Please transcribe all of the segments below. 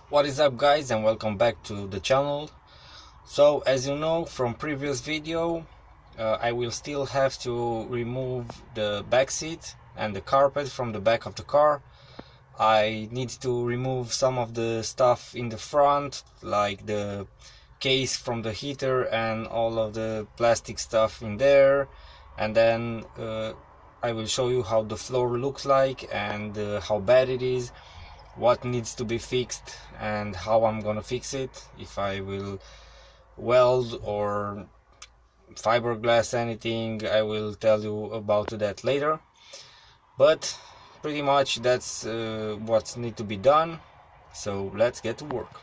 What is up, guys, and welcome back to the channel. So as you know from previous video, I will still have to remove the back seat and the carpet from the back of the car. I need to remove some of the stuff in the front, like the case from the heater and all of the plastic stuff in there, and then I will show you how the floor looks like and how bad it is, what needs to be fixed, and how I'm gonna fix it, if I will weld or fiberglass anything. I will tell you about that later, but pretty much that's what's need to be done. So let's get to work.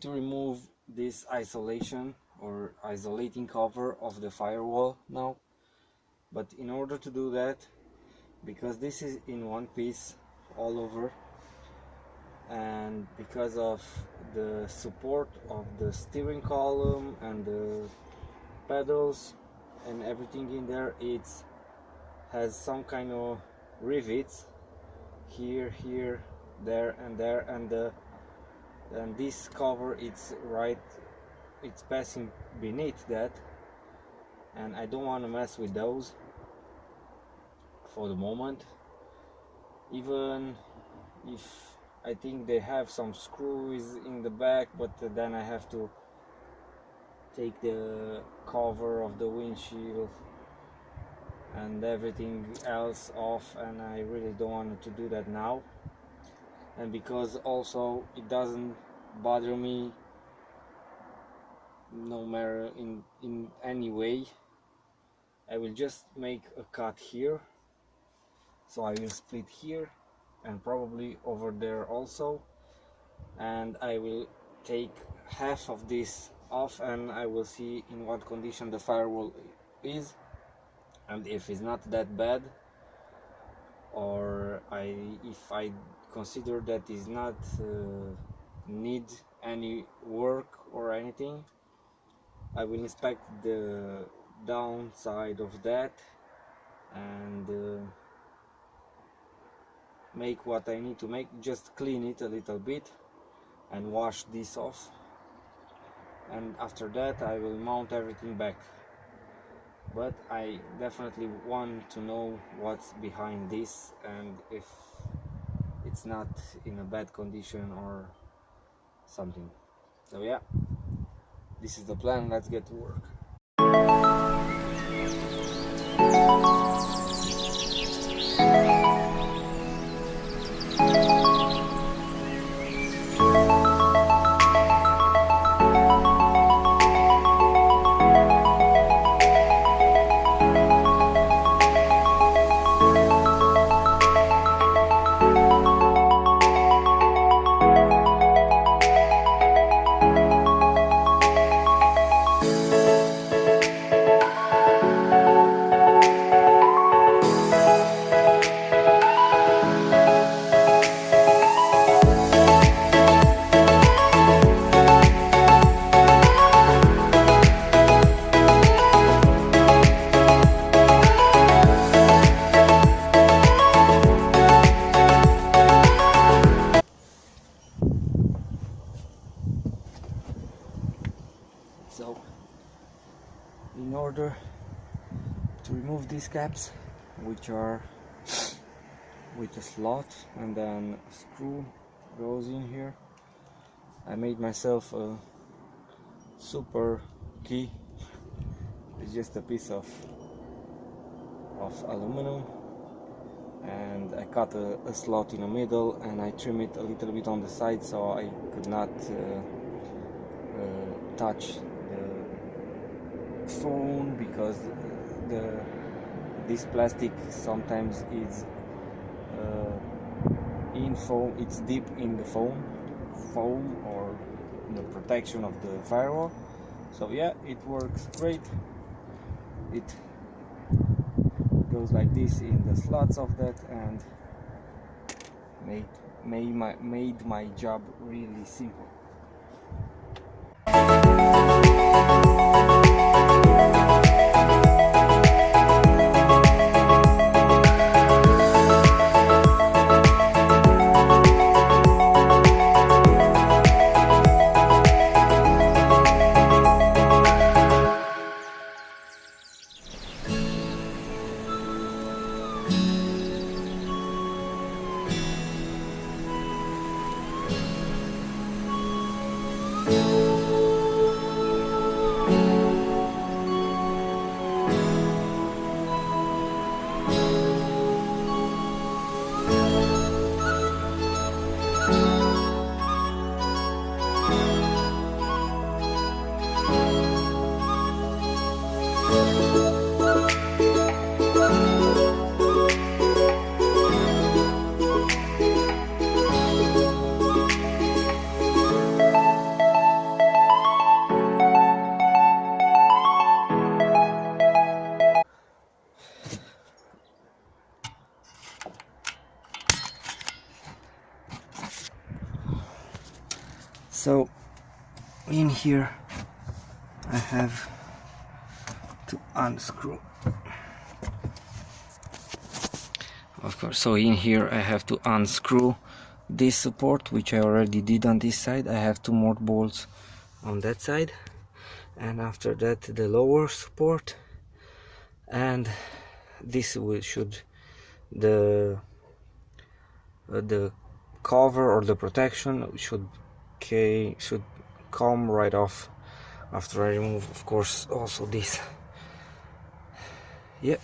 to remove this isolation or isolating cover of the firewall now, but in order to do that, because this is in one piece all over, and because of the support of the steering column and the pedals and everything in there, it has some kind of rivets here, there, and this cover, it's passing beneath that, and I don't want to mess with those for the moment, even if I think they have some screws in the back, but then I have to take the cover of the windshield and everything else off, and I really don't want to do that now. And because also it doesn't bother me no matter in any way, I will just make a cut here, so I will split here and probably over there also, and I will take half of this off, and I will see in what condition the firewall is, and if it's not that bad, or if I consider that is not need any work or anything, I will inspect the downside of that and make what I need to make, just clean it a little bit and wash this off, and after that I will mount everything back. But I definitely want to know what's behind this and if it's not in a bad condition or something. So yeah, this is the plan, let's get to work. So in order to remove these caps, which are with a slot and then a screw goes in here, I made myself a super key. It's just a piece of aluminum, and I cut a slot in the middle and I trim it a little bit on the side so I could not touch the phone, because this plastic sometimes is in foam, it's deep in the foam or the protection of the firewall. So yeah, it works great. It goes like this in the slots of that and made my job really simple. in here I have to unscrew, of course. So in here I have to unscrew this support, which I already did on this side. I have 2 more bolts on that side, and after that the lower support, and this should the cover or the protection should come right off after I remove, of course, also this. Yeah.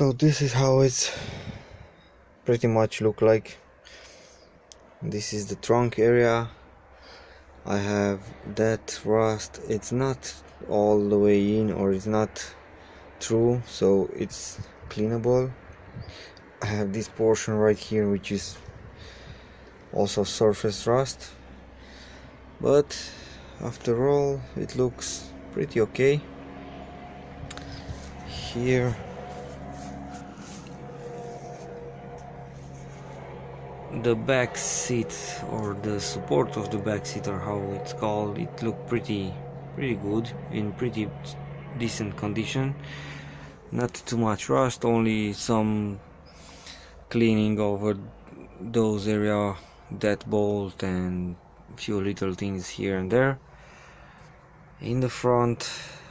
So this is how it's pretty much look like. This is the trunk area. I have that rust. It's not all the way in, or it's not through, so it's cleanable. I have this portion right here which is also surface rust, but after all it looks pretty okay. Here the back seat, or the support of the back seat, or how it's called, it looked pretty good, in pretty decent condition. Not too much rust, only some cleaning over those area, that bolt and few little things here and there. In the front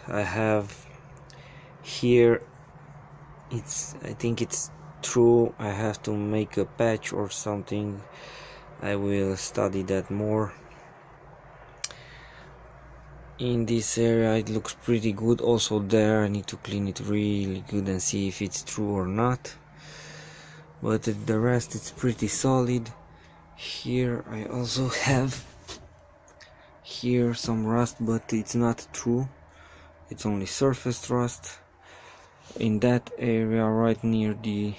I have here, I think it's true. I have to make a patch or something. I will study that more. In this area it looks pretty good. Also there I need to clean it really good and see if it's true or not, but the rest it's pretty solid. Here I also have here some rust, but it's not true, it's only surface rust. In that area right near the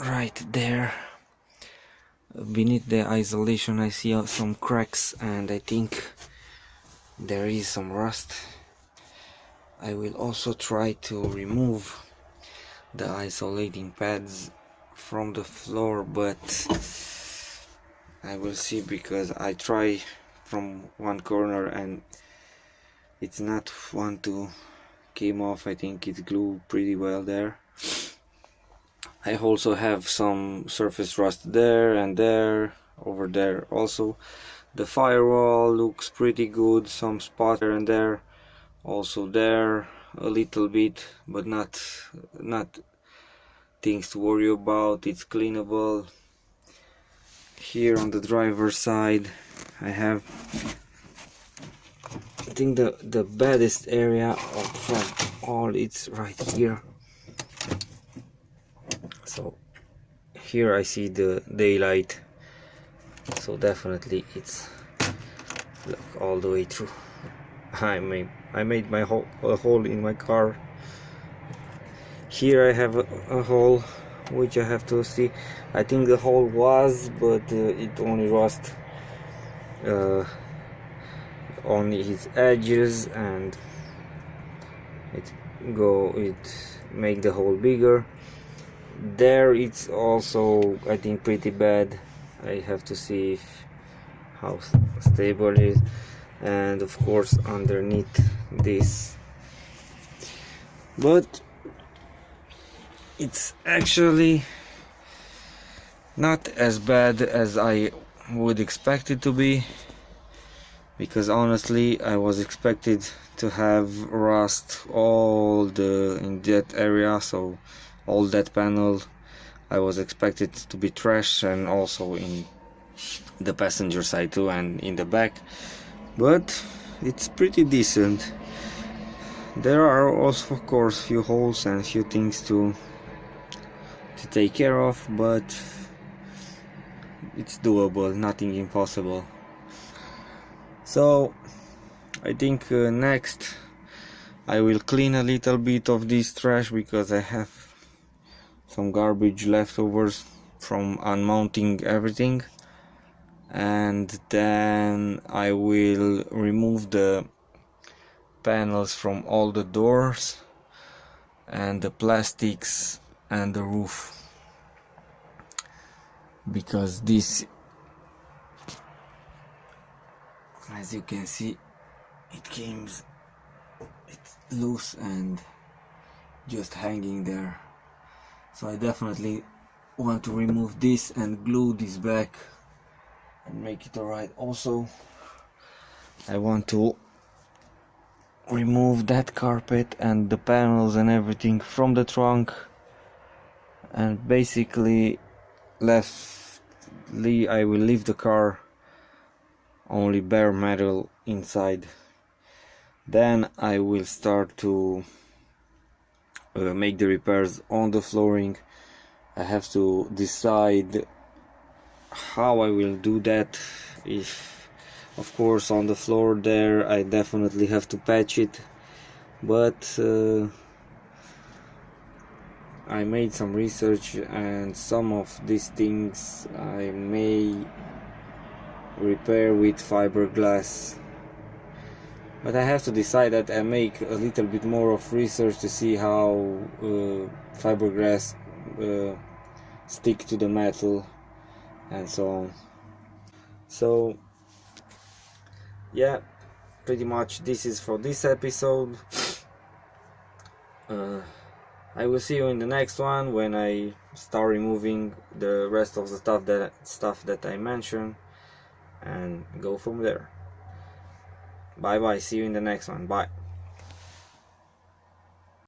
right there beneath the isolation I see some cracks, and I think there is some rust. I will also try to remove the isolating pads from the floor, but I will see, because I try from one corner and it's not want to came off. I think it's glued pretty well there. I also have some surface rust there and there, over there also. The firewall looks pretty good, some spot here and there, also there a little bit, but not things to worry about. It's cleanable. Here on the driver's side I have, I think the baddest area from all, it's right here. So here I see the daylight, so definitely it's, look, all the way through. I made my a hole in my car. Here I have a hole which I have to see. I think the hole was, but it only rust on its edges, and it make the hole bigger. There it's also, I think, pretty bad. I have to see how stable it is. And of course underneath this, but it's actually not as bad as I would expect it to be, because honestly I was expected to have rust in that area, so all that panel I was expected to be trashed, and also in the passenger side too and in the back, but it's pretty decent. There are also of course few holes and few things to take care of, but it's doable, nothing impossible. So I think next I will clean a little bit of this trash, because I have some garbage leftovers from unmounting everything, and then I will remove the panels from all the doors and the plastics and the roof, because this, as you can see, it's loose and just hanging there. So I definitely want to remove this and glue this back and make it alright. Also I want to remove that carpet and the panels and everything from the trunk, and basically I will leave the car only bare metal inside. Then I will start to make the repairs on the flooring. I have to decide how I will do that. If, of course, on the floor there I definitely have to patch it, but I made some research, and some of these things I may repair with fiberglass, but I have to decide that and make a little bit more of research to see how fiberglass stick to the metal and so on. So yeah, pretty much this is for this episode. I will see you in the next one when I start removing the rest of the stuff that I mentioned, and go from there. Bye bye, see you in the next one. Bye.